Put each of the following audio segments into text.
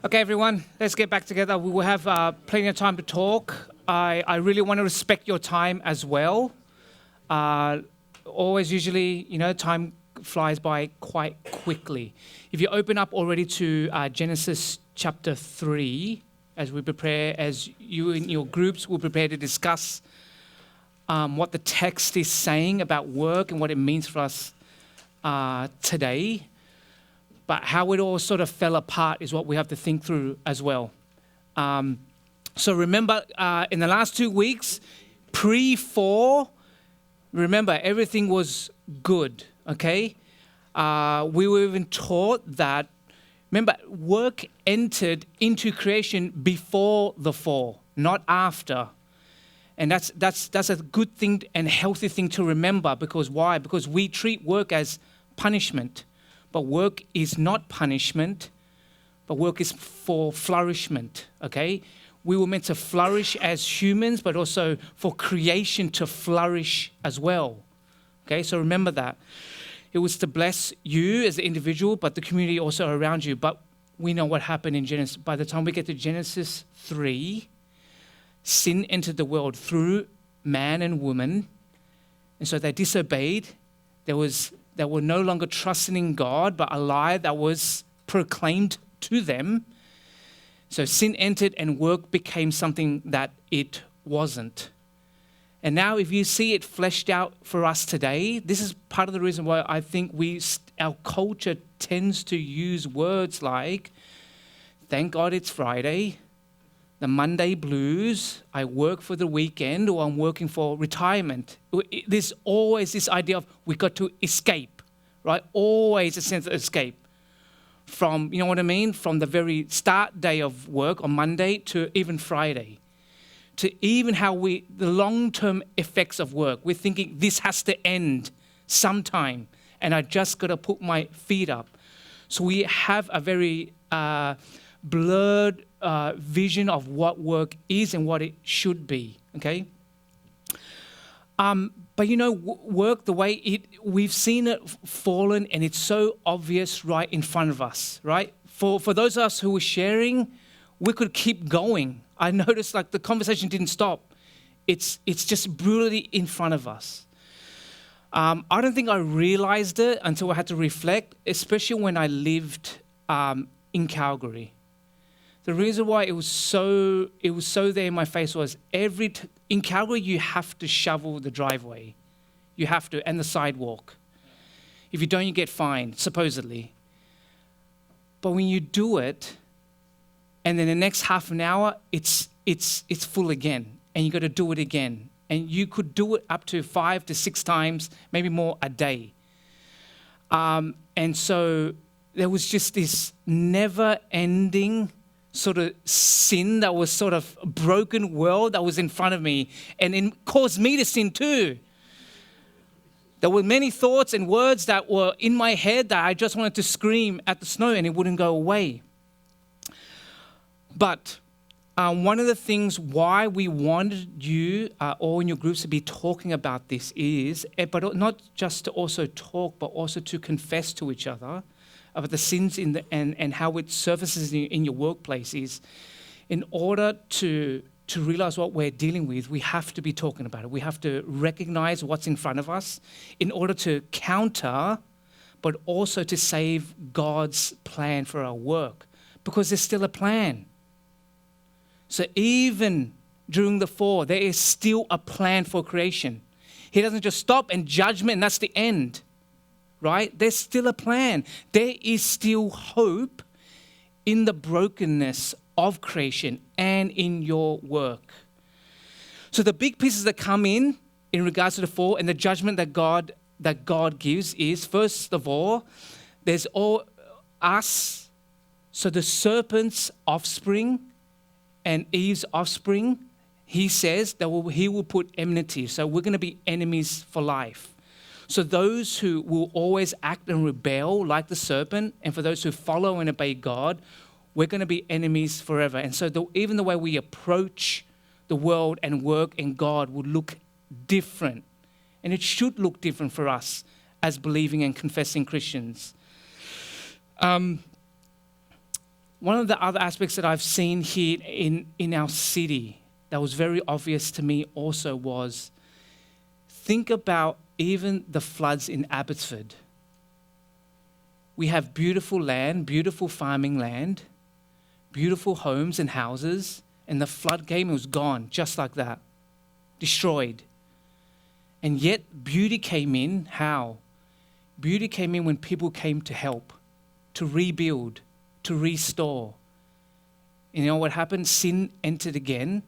Okay, everyone, let's get back together. We will have plenty of time to talk. I really want to respect your time as well. Usually, time flies by quite quickly. If you open up already to Genesis chapter 3, as you in your groups will prepare to discuss what the text is saying about work and what it means for us today. But how it all sort of fell apart is what we have to think through as well. So remember, in the last 2 weeks, pre-fall, remember, everything was good, okay? We were even taught that, remember, work entered into creation before the fall, not after. And that's a good thing and healthy thing to remember, because why? Because we treat work as punishment. But work is not punishment, but work is for flourishment, okay? We were meant to flourish as humans, but also for creation to flourish as well, okay? So remember that. It was to bless you as an individual, but the community also around you. But we know what happened in Genesis. By the time we get to Genesis 3, sin entered the world through man and woman, and so they disobeyed. They were no longer trusting in God, but a lie that was proclaimed to them. So sin entered and work became something that it wasn't. And now if you see it fleshed out for us today, this is part of the reason why I think our culture tends to use words like, thank God it's Friday, the Monday blues, I work for the weekend, or I'm working for retirement. There's always this idea of we got to escape, right? Always a sense of escape from, you know what I mean? From the very start day of work on Monday to even Friday, to even the long-term effects of work. We're thinking this has to end sometime, and I just got to put my feet up. So we have a very blurred vision of what work is and what it should be, okay? But work, the way we've seen it fallen, and it's so obvious right in front of us, right? For those of us who were sharing, we could keep going. I noticed the conversation didn't stop. It's just brutally in front of us. I don't think I realized it until I had to reflect, especially when I lived in Calgary. The reason why it was so there in my face was in Calgary you have to shovel the driveway, you have to, and the sidewalk. If you don't, you get fined, supposedly. But when you do it, and then the next half an hour, it's full again, and you got to do it again, and you could do it up to 5 to 6 times, maybe more a day. And so there was just this never-ending sort of sin that was sort of a broken world that was in front of me, and it caused me to sin too. There were many thoughts and words that were in my head that I just wanted to scream at the snow, and it wouldn't go away. But one of the things why we wanted you all in your groups to be talking about this is, but not just to also talk, but also to confess to each other about the sins and how it surfaces in your workplace. Is in order to realize what we're dealing with, we have to be talking about it. We have to recognize what's in front of us in order to counter, but also to save God's plan for our work, because there's still a plan. So even during the fall, there is still a plan for creation. He doesn't just stop and judgment and that's the end. Right? There's still a plan. There is still hope in the brokenness of creation and in your work. So the big pieces that come in regards to the fall and the judgment that God gives is, first of all, there's all us. So the serpent's offspring and Eve's offspring, he says that he will put enmity. So we're going to be enemies for life. So those who will always act and rebel like the serpent, and for those who follow and obey God, we're going to be enemies forever. And so even the way we approach the world and work in God will look different. And it should look different for us as believing and confessing Christians. one of the other aspects that I've seen here in our city that was very obvious to me also was, think about even the floods in Abbotsford. We have beautiful land, beautiful farming land, beautiful homes and houses, and the flood came and was gone just like that, destroyed. And yet beauty came in. How? Beauty came in when people came to help, to rebuild, to restore. And you know what happened? Sin entered again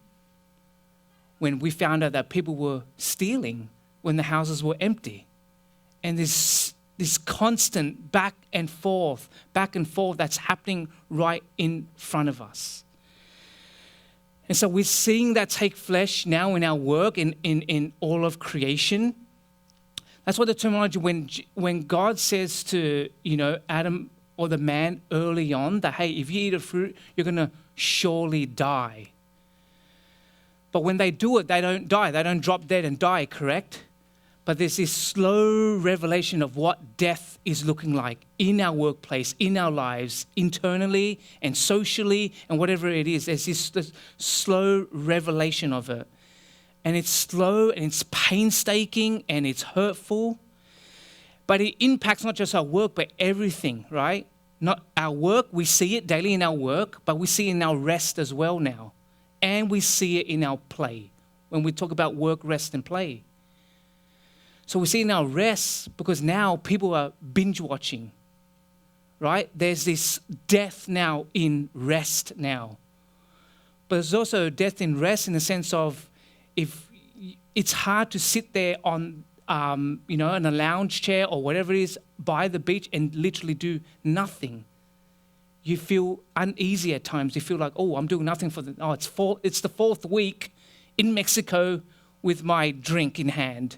when we found out that people were stealing when the houses were empty. And this constant back and forth that's happening right in front of us. And so we're seeing that take flesh now in our work, in all of creation. That's what the terminology, when God says to, Adam or the man early on that, hey, if you eat a fruit, you're going to surely die. But when they do it, they don't die. They don't drop dead and die, correct? But there's this slow revelation of what death is looking like in our workplace, in our lives, internally and socially and whatever it is. There's this slow revelation of it. And it's slow and it's painstaking and it's hurtful. But it impacts not just our work, but everything, right? Not our work, we see it daily in our work, but we see it in our rest as well now. And we see it in our play when we talk about work, rest, and play. So we see in our rest because now people are binge watching, right? There's this death now in rest now. But there's also death in rest in the sense of if it's hard to sit there on, in a lounge chair or whatever it is by the beach and literally do nothing. You feel uneasy at times. You feel like, oh, I'm doing nothing it's the fourth week in Mexico with my drink in hand.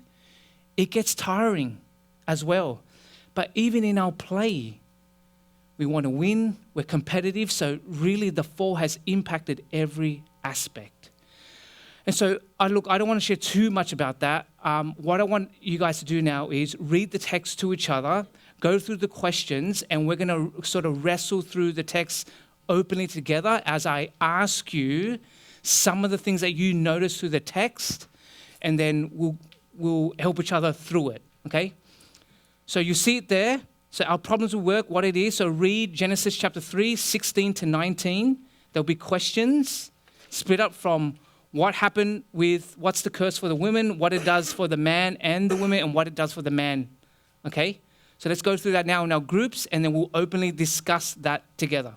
It gets tiring as well. But even in our play, we want to win, we're competitive, so really the fall has impacted every aspect. And so, I don't want to share too much about that. What I want you guys to do now is read the text to each other, go through the questions, and we're going to sort of wrestle through the text openly together as I ask you some of the things that you notice through the text, and then we'll help each other through it, okay? So you see it there. So our problems will work, what it is. So read Genesis chapter 3, 16 to 19. There'll be questions split up from what happened with what's the curse for the women, what it does for the man and the women, and what it does for the man, okay? So let's go through that now in our groups, and then we'll openly discuss that together.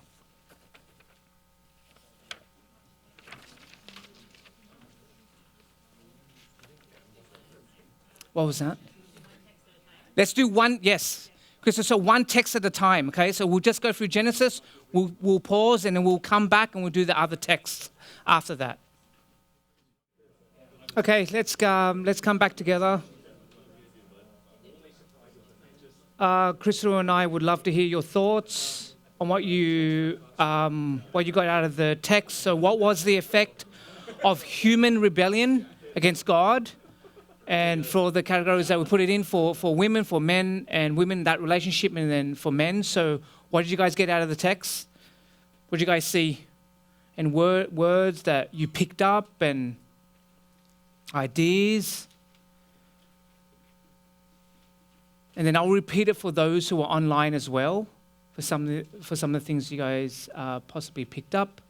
What was that? Let's do one, yes. Because so one text at a time, okay? So we'll just go through Genesis, we'll pause, and then we'll come back and we'll do the other texts after that. Okay, let's come back together. Crystal and I would love to hear your thoughts on what you got out of the text. So what was the effect of human rebellion against God? And for the categories that we put it in for women, for men and women, that relationship, and then for men. So what did you guys get out of the text? What did you guys see? And words that you picked up and ideas. And then I'll repeat it for those who are online as well, for some of the things you guys possibly picked up.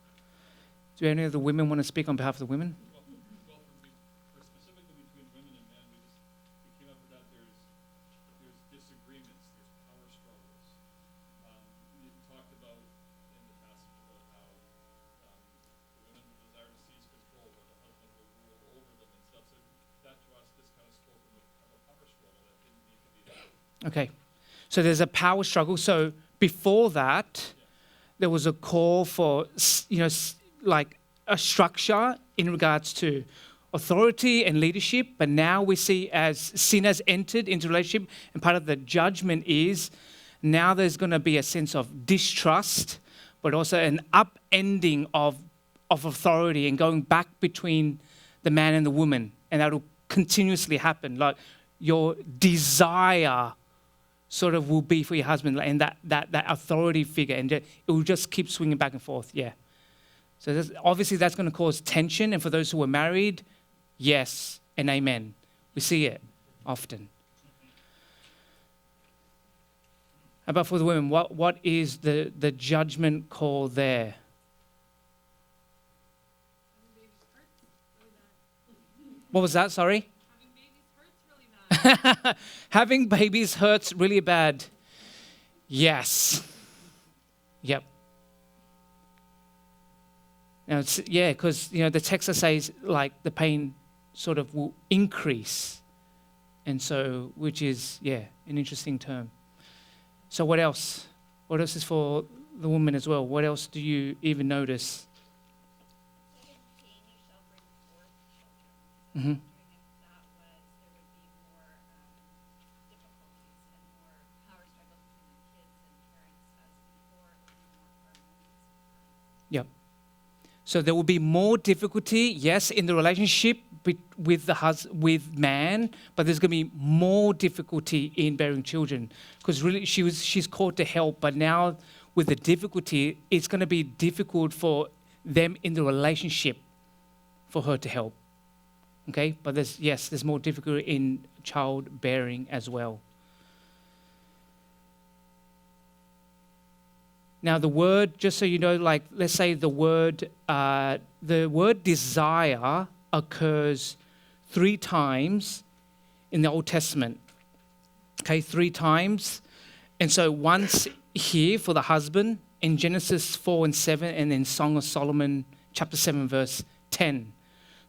Do any of the women want to speak on behalf of the women? Okay, so there's a power struggle. So before that, there was a call for, like a structure in regards to authority and leadership. But now we see as sin has entered into relationship, and part of the judgment is now there's going to be a sense of distrust, but also an upending of authority and going back between the man and the woman. And that'll continuously happen. Like your desire sort of will be for your husband, and that authority figure, and it will just keep swinging back and forth. Yeah. So obviously that's going to cause tension, and for those who are married, yes and amen. We see it often. How about for the women? What is the judgment call there? What was that? Sorry? Having babies hurts really bad. Yes. Yep. Now, because the text says like the pain sort of will increase, and so which is an interesting term. So what else? What else is for the woman as well? What else do you even notice? Mm-hmm. Yep. So there will be more difficulty, yes, in the relationship with man, but there's going to be more difficulty in bearing children, because really she's called to help, but now with the difficulty, it's going to be difficult for them in the relationship for her to help. Okay, but there's more difficulty in childbearing as well. Now the word, just so you know, like let's say the word desire occurs 3 times in the Old Testament. Okay, 3 times. And so once here for the husband in Genesis 4 and 7, and then Song of Solomon chapter 7 verse 10.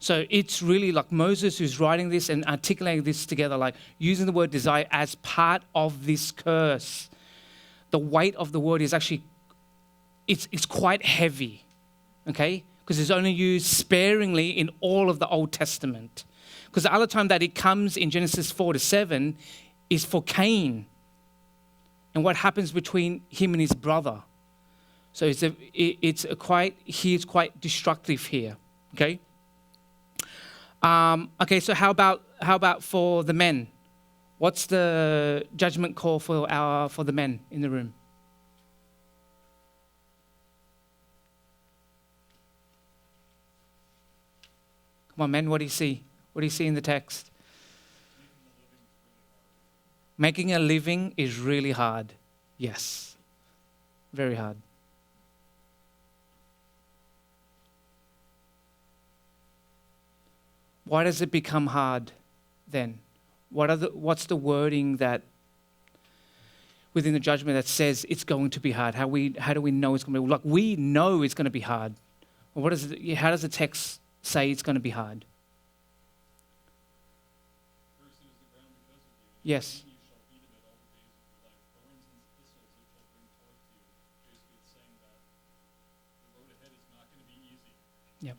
So it's really like Moses who's writing this and articulating this together, like using the word desire as part of this curse. The weight of the word is actually, it's quite heavy, okay? Because it's only used sparingly in all of the Old Testament. Because the other time that it comes in Genesis 4 to 7 is for Cain and what happens between him and his brother. So he's quite destructive here, okay? Okay, so how about for the men? What's the judgment call for the men in the room? Come on, men, what do you see? What do you see in the text? Making a living is really hard. Yes, very hard. Why does it become hard then? What's the wording that within the judgment that says it's going to be hard? How do we know it's going to be? Like we know it's going to be hard. Well, how does the text say it's going to be hard? Yes. Yep.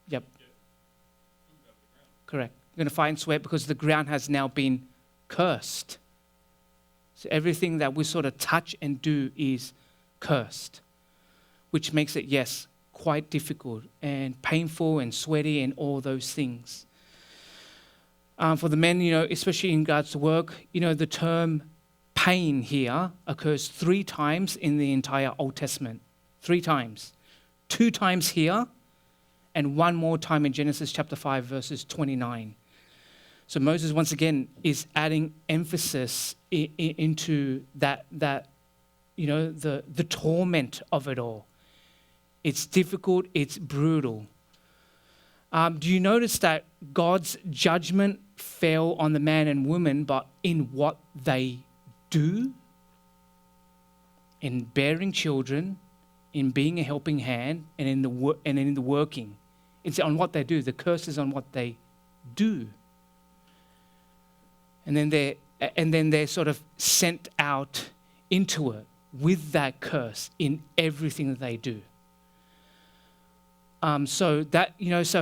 Yep. Correct. You're going to fight and sweat because the ground has now been cursed. So everything that we sort of touch and do is cursed, which makes it, yes, quite difficult and painful and sweaty and all those things. For the men, especially in regards to work, the term pain here occurs 3 times in the entire Old Testament. 3 times. 2 times here and 1 more time in Genesis chapter 5 verses 29. So Moses once again is adding emphasis into that the torment of it all. It's difficult, it's brutal. Do you notice that God's judgment fell on the man and woman, but in what they do? In bearing children, in being a helping hand, and in the working. It's on what they do. The curse is on what they do. And then they're sort of sent out into it with that curse in everything that they do. So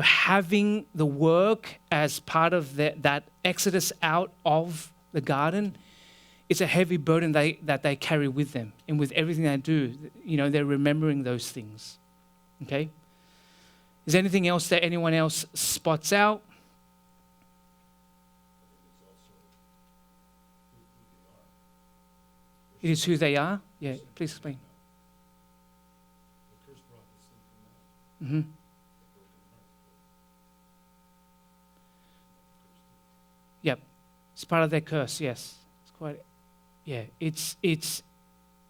having the work as part of that exodus out of the garden, it's a heavy burden that they carry with them. And with everything they do, they're remembering those things. Okay? Is there anything else that anyone else spots out? It is who they are? Yeah, please explain. Mm-hmm. Yep. It's part of their curse, yes. It's quite, yeah. It's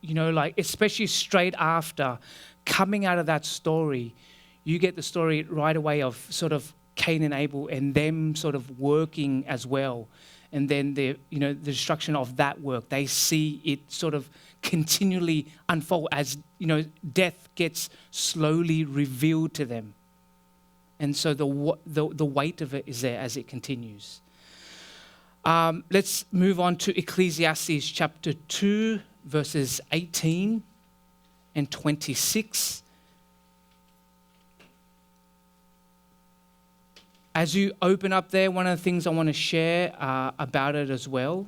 like, especially straight after coming out of that story, you get the story right away of sort of Cain and Abel and them sort of working as well. And then the destruction of that work. They see it sort of continually unfold as, death gets slowly revealed to them. And so the weight of it is there as it continues. Let's move on to Ecclesiastes chapter 2, verses 18 and 26. As you open up there, one of the things I want to share about it as well.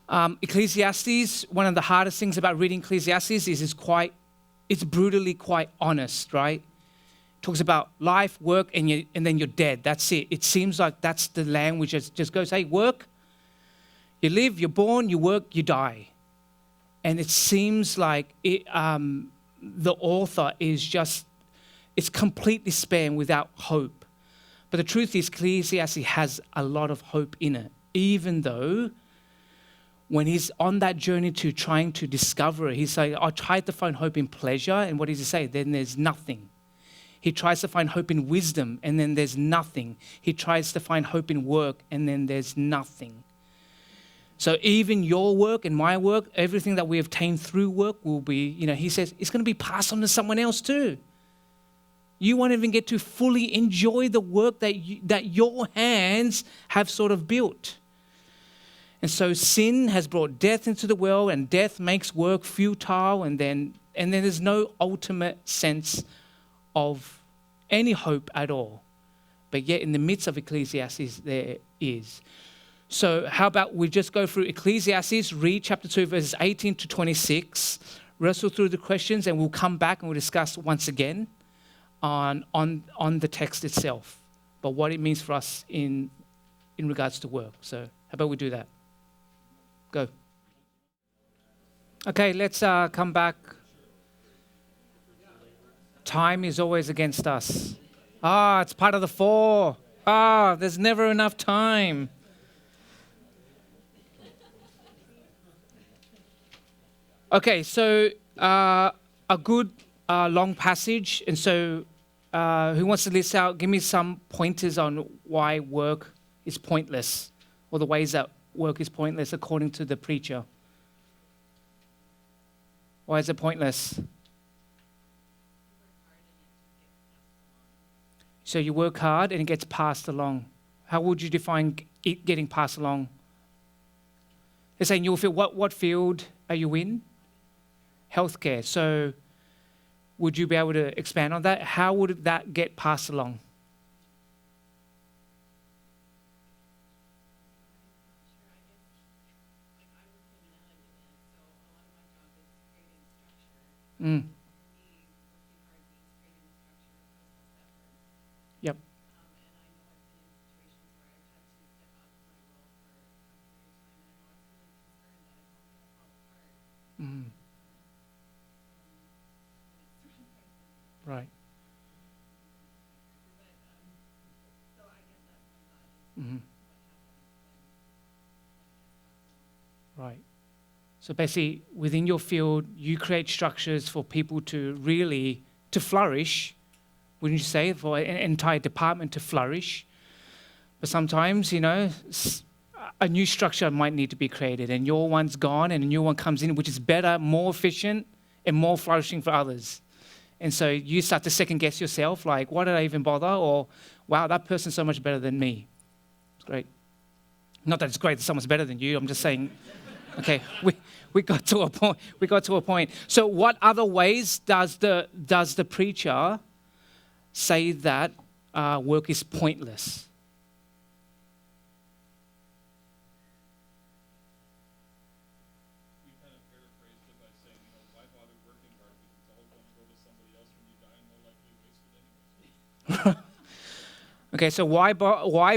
Ecclesiastes, one of the hardest things about reading Ecclesiastes is it's brutally quite honest, right? It talks about life, work, and then you're dead. That's it. It seems like that's the language that just goes, hey, work, you live, you're born, you work, you die. And it seems like the author it's completely spanned without hope. But the truth is, Ecclesiastes has a lot of hope in it, even though when he's on that journey to trying to discover it, he's saying, I tried to find hope in pleasure, and what does he say? Then there's nothing. He tries to find hope in wisdom, and then there's nothing. He tries to find hope in work, and then there's nothing. So even your work and my work, everything that we obtain through work will be, he says, it's going to be passed on to someone else too. You won't even get to fully enjoy the work that your hands have sort of built. And so sin has brought death into the world, and death makes work futile, and then there's no ultimate sense of any hope at all. But yet in the midst of Ecclesiastes, there is. So how about we just go through Ecclesiastes, read chapter 2, verses 18 to 26, wrestle through the questions, and we'll come back and we'll discuss once again on the text itself, but what it means for us in regards to work. So how about we do that? Go. Okay, let's come back. Time is always against us. It's part of the 4. There's never enough time. Okay, so a good long passage. And so who wants to list out, give me some pointers on why work is pointless, or the ways that work is pointless according to the preacher. Why is it pointless? So you work hard and it gets passed along. How would you define it getting passed along? They're saying you'll feel, what field are you in? Healthcare. So would you be able to expand on that? How would that get passed along? Mm. Yep. Mm. Right. Mm-hmm. Right. So basically, within your field, you create structures for people to really, to flourish, wouldn't you say, for an entire department to flourish. But sometimes, a new structure might need to be created, and your one's gone and a new one comes in, which is better, more efficient, and more flourishing for others. And so you start to second guess yourself, like, why did I even bother? Or, wow, that person's so much better than me. It's great. Not that it's great that someone's better than you. I'm just saying, okay, we got to a point. We got to a point. So what other ways does the preacher say that work is pointless? Okay, so why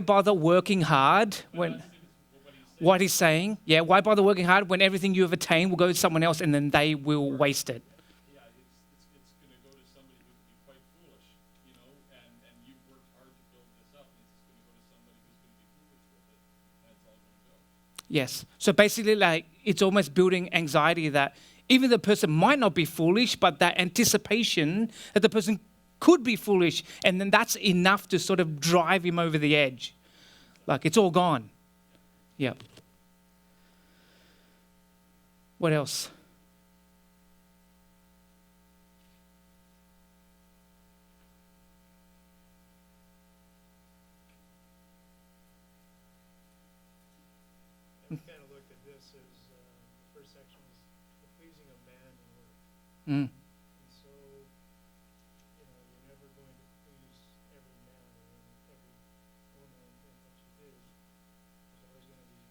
bother working hard when? what he's saying. Yeah, why bother working hard when everything you have attained will go to someone else and then they will waste it? Yeah, it's going to go to somebody who's going to be quite foolish, and you've worked hard to build this up, and it's just going to go to somebody who's going to be foolish with it, and it's all going to go. Yes. So basically, like, it's almost building anxiety that even the person might not be foolish, but that anticipation that the person could be foolish, and then that's enough to sort of drive him over the edge. Like, it's all gone. Yeah. What else? We kind of looked at this as the first section is the pleasing of man and work. Mm. And so, you're never going to please every man or every woman in what you do. There's always going to be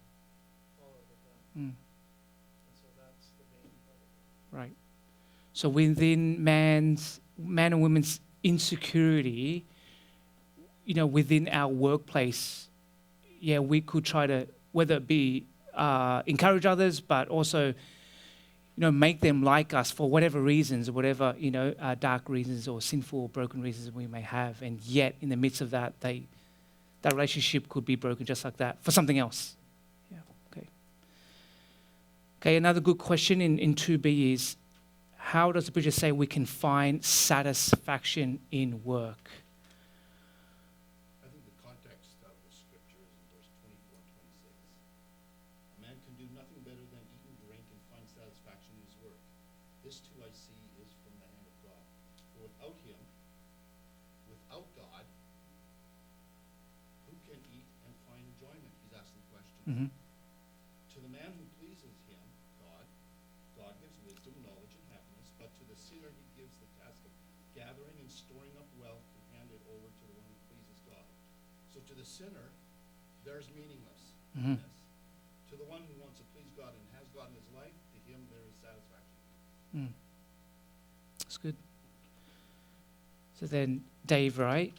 followed at that. Mm. And so that's the main part of it. Right. So within man and woman's insecurity, within our workplace, we could try to, whether it be encourage others, but also, make them like us for whatever reasons, whatever, dark reasons or sinful or broken reasons we may have. And yet, in the midst of that, that relationship could be broken just like that for something else. Yeah, okay. Okay, another good question in 2b is, how does the preacher say we can find satisfaction in work? I think the context of the scripture is in verse 24 and 26. A man can do nothing better than eat and drink and find satisfaction in his work. This too I see is from the hand of God. For without him, without God, who can eat and find enjoyment? He's asking the question. Mm-hmm. To the man who pleases him, God gives wisdom, knowledge, and happiness, but to the sinner he gives the task of gathering and storing up wealth and hand it over to the one who pleases God. So to the sinner, there's meaninglessness. Mm-hmm. To the one who wants to please God and has God in his life, to him there is satisfaction. Mm. That's good. So then, Dave, right?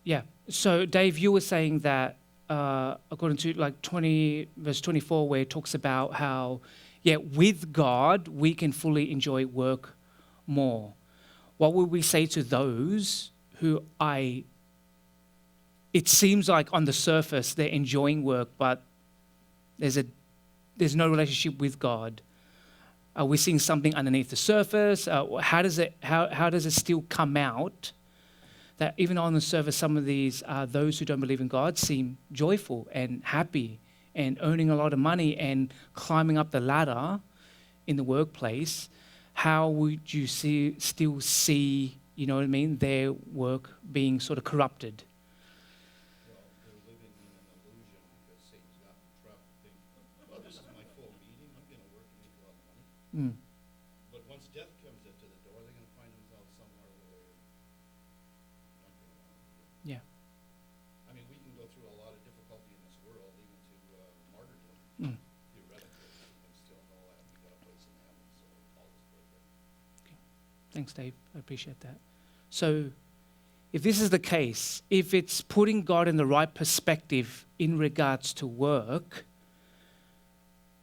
Yeah. So, Dave, you were saying that according to verse 24, where it talks about how, with God, we can fully enjoy work more. What would we say to those who it seems like on the surface they're enjoying work, but there's no relationship with God? Are we seeing something underneath the surface? How does it still come out that even on the surface, some of these those who don't believe in God seem joyful and happy and earning a lot of money and climbing up the ladder in the workplace? How would you still see, their work being sort of corrupted? Well, they're living in an illusion because Satan's got them trapped to think, well, this is my full meeting, I'm going to work and make a lot of money. Mm. But once death comes into the door, they're going to find themselves somewhere where they're not going to want to be. Yeah. I mean, we can go through a lot of difficulty in this world, even to martyrdom, Mm. theoretically, and still know that we got a place in heaven, so all is perfect. Thanks, Dave. I appreciate that. So, if this is the case, if it's putting God in the right perspective in regards to work,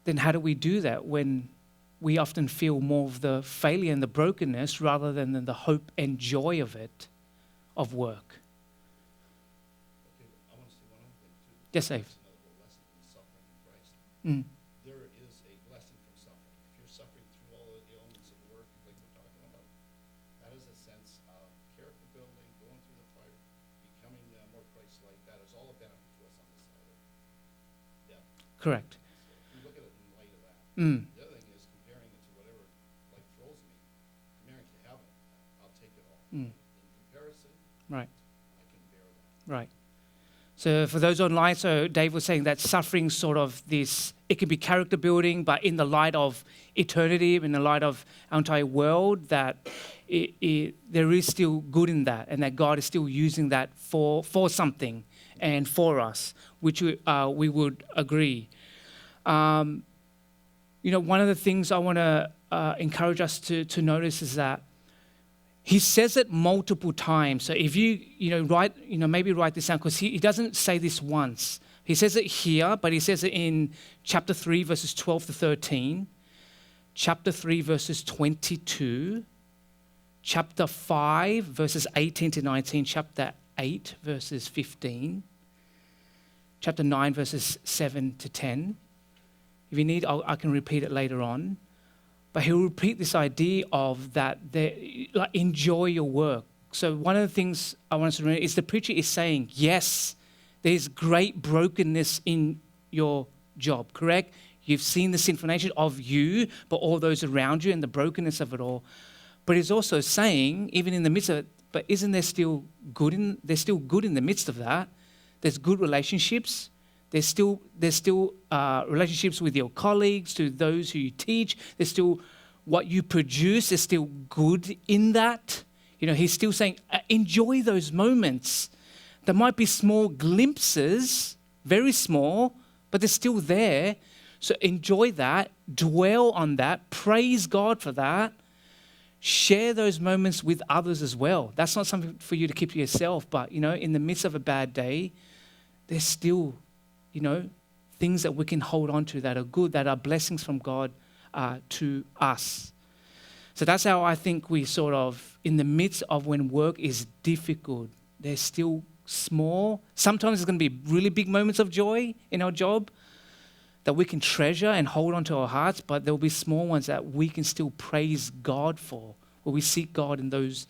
then how do we do that when we often feel more of the failure and the brokenness rather than the hope and joy of it, of work? Okay, I want to say one other thing, too. Yes, Dave. It's another little lesson in suffering in Christ. Mm. There is a blessing from suffering. If you're suffering through all the ailments of work, like we're talking about, that is a sense of character building, going through the fire, becoming more Christ-like. That is all a benefit to us on this side of death. Correct. So we look at it in light of that. Mm. The other thing is comparing it to whatever life throws me. Comparing to heaven, I'll take it all. Mm. In comparison, Right. I can bear that. Right. So for those online, so Dave was saying that suffering sort of this, it can be character building, but in the light of eternity, in the light of our entire world, that there is still good in that, and that God is still using that for something and for us, which we would agree. One of the things I want to encourage us to notice is that he says it multiple times. So if maybe write this down, because he doesn't say this once, He says it here, but he says it in chapter 3, verses 12 to 13, chapter 3, verses 22, chapter 5, verses 18 to 19, chapter 8, verses 15, chapter 9, verses 7 to 10. If you need, I can repeat it later on. But he'll repeat this idea of that, like, enjoy your work. So one of the things I want us to remember is the preacher is saying, yes, there's great brokenness in your job, correct? You've seen the sinful nature of you, but all those around you and the brokenness of it all. But he's also saying, even in the midst of it, but isn't there still good there's still good in the midst of that? There's good relationships. There's still relationships with your colleagues, to those who you teach. There's still what you produce. There's still good in that. You know, he's still saying, enjoy those moments. There might be small glimpses, very small, but they're still there. So enjoy that, dwell on that, praise God for that. Share those moments with others as well. That's not something for you to keep to yourself, but, you know, in the midst of a bad day, there's still, you know, things that we can hold on to that are good, that are blessings from God to us. So that's how I think we sort of, in the midst of when work is difficult, there's still small, sometimes there's going to be really big moments of joy in our job that we can treasure and hold on to our hearts, but there will be small ones that we can still praise God for, where we seek God in those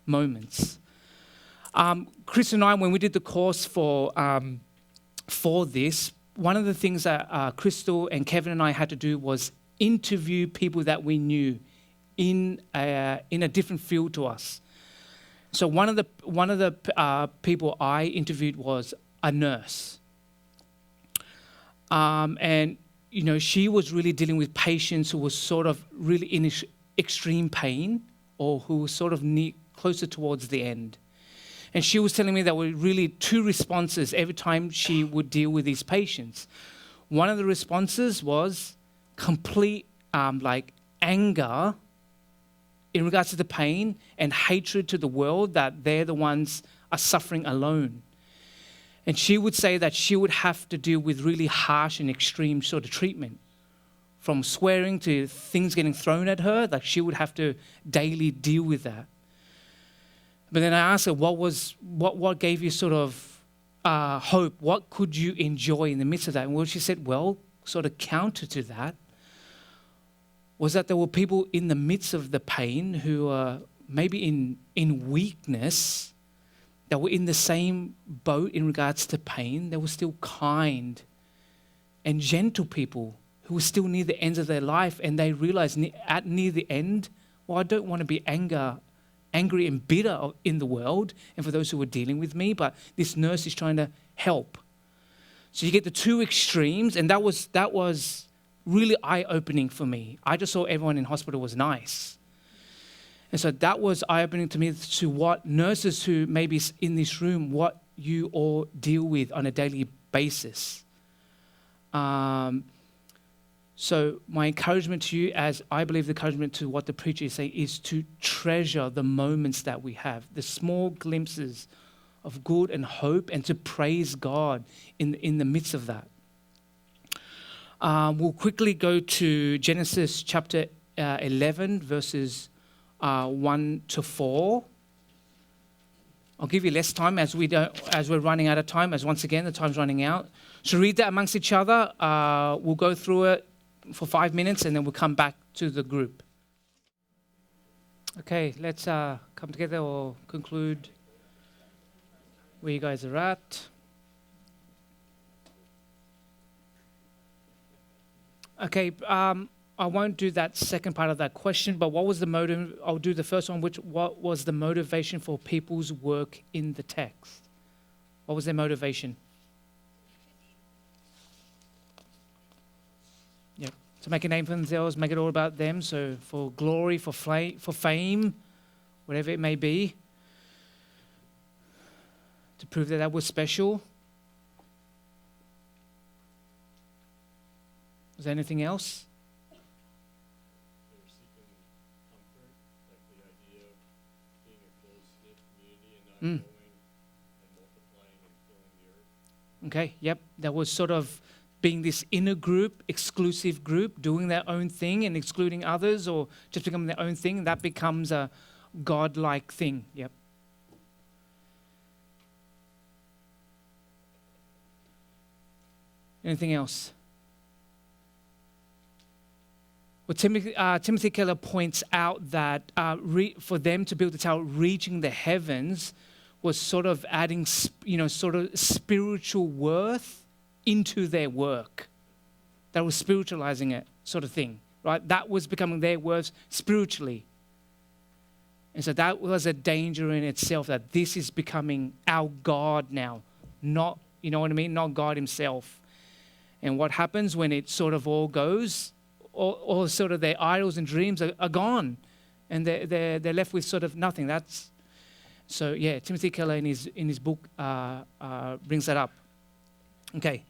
moments. Chris and I, when we did the course for this, one of the things that Crystal and Kevin and I had to do was interview people that we knew in a different field to us. So one of the people I interviewed was a nurse. And, you know, she was really dealing with patients who were sort of really in extreme pain, or who were sort of closer towards the end. And she was telling me there were really two responses every time she would deal with these patients. One of the responses was complete anger in regards to the pain, and hatred to the world that they're the ones are suffering alone. And she would say that she would have to deal with really harsh and extreme sort of treatment, from swearing to things getting thrown at her, like she would have to daily deal with that. But then I asked her, what gave you sort of hope? What could you enjoy in the midst of that? And well, she said, well, sort of counter to that was that there were people in the midst of the pain who are maybe in weakness, that were in the same boat in regards to pain. They were still kind and gentle people who were still near the ends of their life, and they realized near the end, well, I don't want to be angry and bitter in the world and for those who are dealing with me, but this nurse is trying to help. So you get the two extremes, and that was really eye-opening for me. I just saw everyone in hospital was nice. And so that was eye-opening to me, to what nurses who maybe in this room, what you all deal with on a daily basis. So my encouragement to you, as I believe the encouragement to what the preacher is saying, is to treasure the moments that we have, the small glimpses of good and hope, and to praise God in the midst of that. We'll quickly go to Genesis chapter 11, verses 1 to 4. I'll give you less time as we're running out of time, as once again the time's running out. So read that amongst each other. We'll go through it for 5 minutes, and then we'll come back to the group. Okay, let's come together or conclude where you guys are at. Okay, I won't do that second part of that question, but what was the motive? I'll do the first one, what was the motivation for people's work in the text? What was their motivation? Yeah, to make a name for themselves, make it all about them, so for glory, for fame, whatever it may be, to prove that was special. Was there anything else? They were seeking comfort, like the idea of being a close-knit community and not growing and multiplying and filling the earth. Okay, yep. That was sort of being this inner group, exclusive group, doing their own thing and excluding others, or just becoming their own thing. That becomes a godlike thing. Yep. Anything else? Well, Timothy Keller points out that for them to build the tower, reaching the heavens was sort of adding, sort of spiritual worth into their work. They were spiritualizing it, sort of thing, right? That was becoming their worth spiritually. And so that was a danger in itself, that this is becoming our God now, not, you know what I mean? Not God himself. And what happens when it sort of all goes? All sort of their idols and dreams are gone, and they're left with sort of nothing. So yeah. Timothy Keller in his book brings that up. Okay.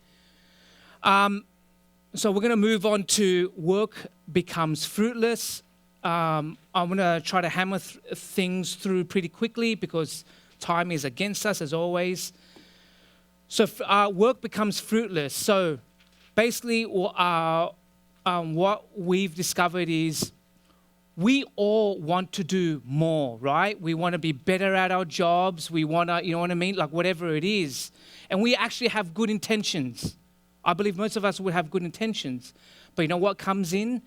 So we're going to move on to work becomes fruitless. I'm going to try to hammer things through pretty quickly because time is against us as always. So work becomes fruitless. So basically, what we've discovered is we all want to do more, right? We want to be better at our jobs. We want to, you know what I mean? Like whatever it is. And we actually have good intentions. I believe most of us would have good intentions. But you know what comes in?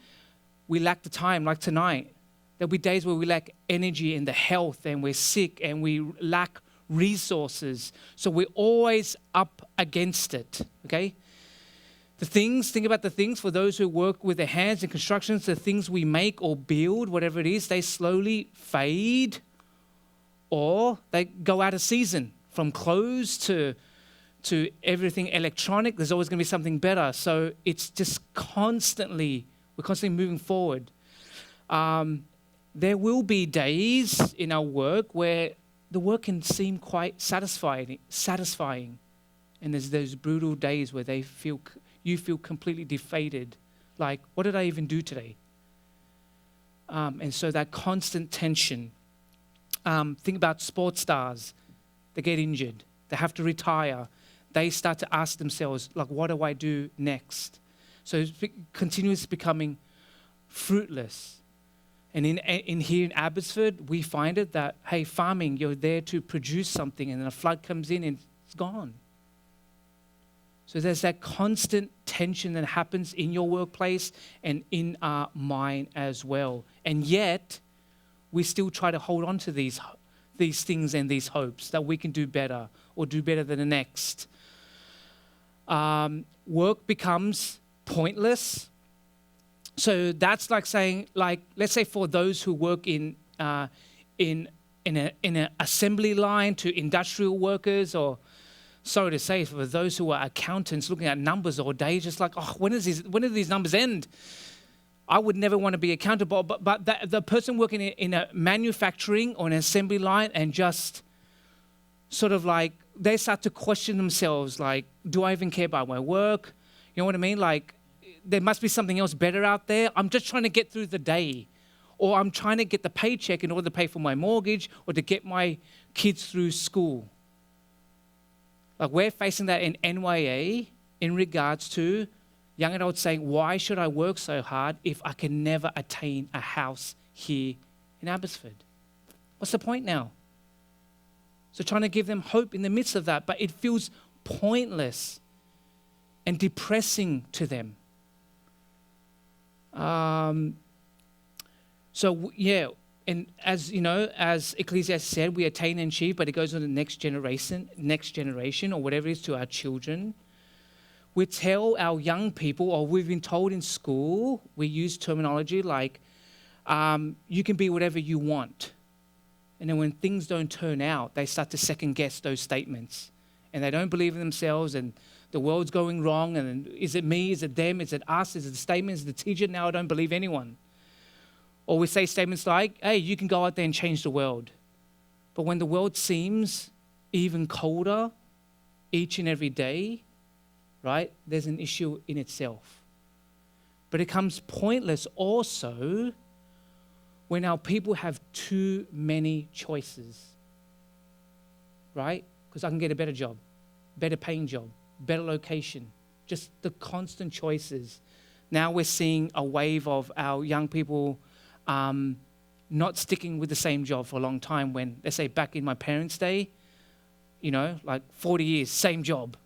We lack the time, like tonight. There'll be days where we lack energy and the health, and we're sick and we lack resources. So we're always up against it, okay? Think about the things for those who work with their hands in constructions, the things we make or build, whatever it is, they slowly fade or they go out of season. From clothes to everything electronic, there's always going to be something better. So it's just we're constantly moving forward. There will be days in our work where the work can seem quite satisfying. And there's those brutal days where you feel completely defeated. Like, what did I even do today? And so that constant tension. Think about sports stars. They get injured. They have to retire. They start to ask themselves, like, what do I do next? So it's continuously becoming fruitless. And in here in Abbotsford, we find it that, hey, farming, you're there to produce something, and then a flood comes in and it's gone. So there's that constant tension that happens in your workplace and in our mind as well. And yet, we still try to hold on to these things and these hopes that we can do better or do better than the next. Work becomes pointless. So that's like saying, like, let's say for those who work in an assembly line to industrial workers, or sorry to say, for those who are accountants looking at numbers all day, just like, oh, when do these numbers end? I would never want to be accountable, but the person working in a manufacturing or an assembly line and just sort of like, they start to question themselves, like, do I even care about my work? You know what I mean? Like, there must be something else better out there. I'm just trying to get through the day, or I'm trying to get the paycheck in order to pay for my mortgage or to get my kids through school. Like, we're facing that in NYA in regards to young adults saying, why should I work so hard if I can never attain a house here in Abbotsford? What's the point now? So trying to give them hope in the midst of that, but it feels pointless and depressing to them. And as you know, as Ecclesiastes said, we attain and achieve, but it goes on to the next generation, or whatever it is, to our children. We tell our young people, or we've been told in school, we use terminology like, you can be whatever you want. And then when things don't turn out, they start to second guess those statements. And they don't believe in themselves, and the world's going wrong, and is it me, is it them, is it us, is it the statement, is it the teacher? Now I don't believe anyone. Or we say statements like, hey, you can go out there and change the world. But when the world seems even colder each and every day, right, there's an issue in itself. But it becomes pointless also when our people have too many choices, right? Because I can get a better job, better paying job, better location, just the constant choices. Now we're seeing a wave of our young people not sticking with the same job for a long time when, let's say back in my parents' day, like 40 years, same job,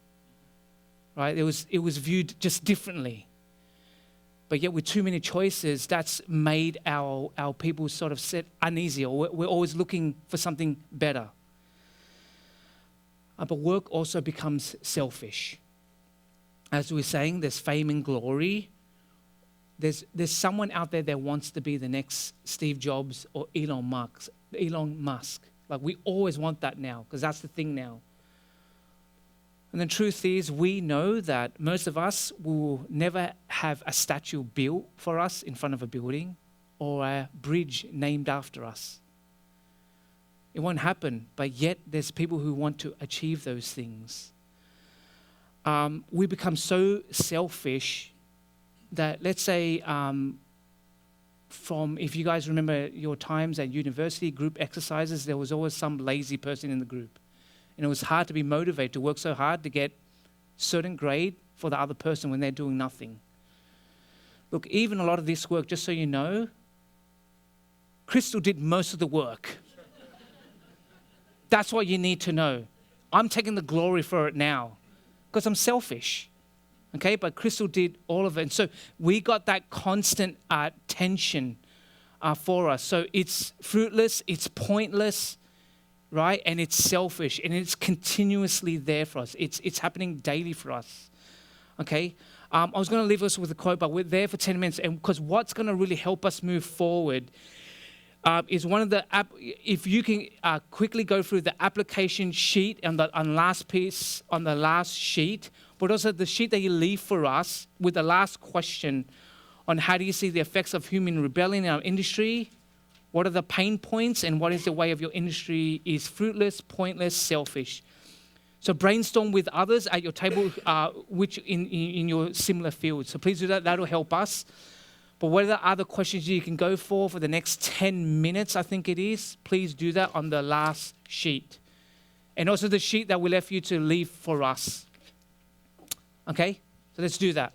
right? It was viewed just differently. But yet with too many choices, that's made our people sort of sit uneasy, or we're always looking for something better. But work also becomes selfish. As we were saying, there's fame and glory. There's someone out there that wants to be the next Steve Jobs or Elon Musk. Like we always want that now because that's the thing now. And the truth is, we know that most of us will never have a statue built for us in front of a building or a bridge named after us. It won't happen, but yet there's people who want to achieve those things. We become so selfish that, let's say, if you guys remember your times at university, group exercises, there was always some lazy person in the group. And it was hard to be motivated to work so hard to get certain grade for the other person when they're doing nothing. Look, even a lot of this work, just so you know, Crystal did most of the work. That's what you need to know. I'm taking the glory for it now because I'm selfish. Okay, but Crystal did all of it. And so we got that constant tension for us. So it's fruitless, it's pointless, right? And it's selfish, and it's continuously there for us. It's happening daily for us. Okay, I was going to leave us with a quote, but we're there for 10 minutes. And because what's going to really help us move forward is one of the, if you can quickly go through the application sheet on the last piece, on the last sheet, but also the sheet that you leave for us with the last question on how do you see the effects of human rebellion in our industry? What are the pain points and what is the way of your industry is fruitless, pointless, selfish? So brainstorm with others at your table, which in your similar field. So please do that. That'll help us. But what are the other questions you can go for the next 10 minutes, I think it is? Please do that on the last sheet. And also the sheet that we left you to leave for us. Okay? So let's do that.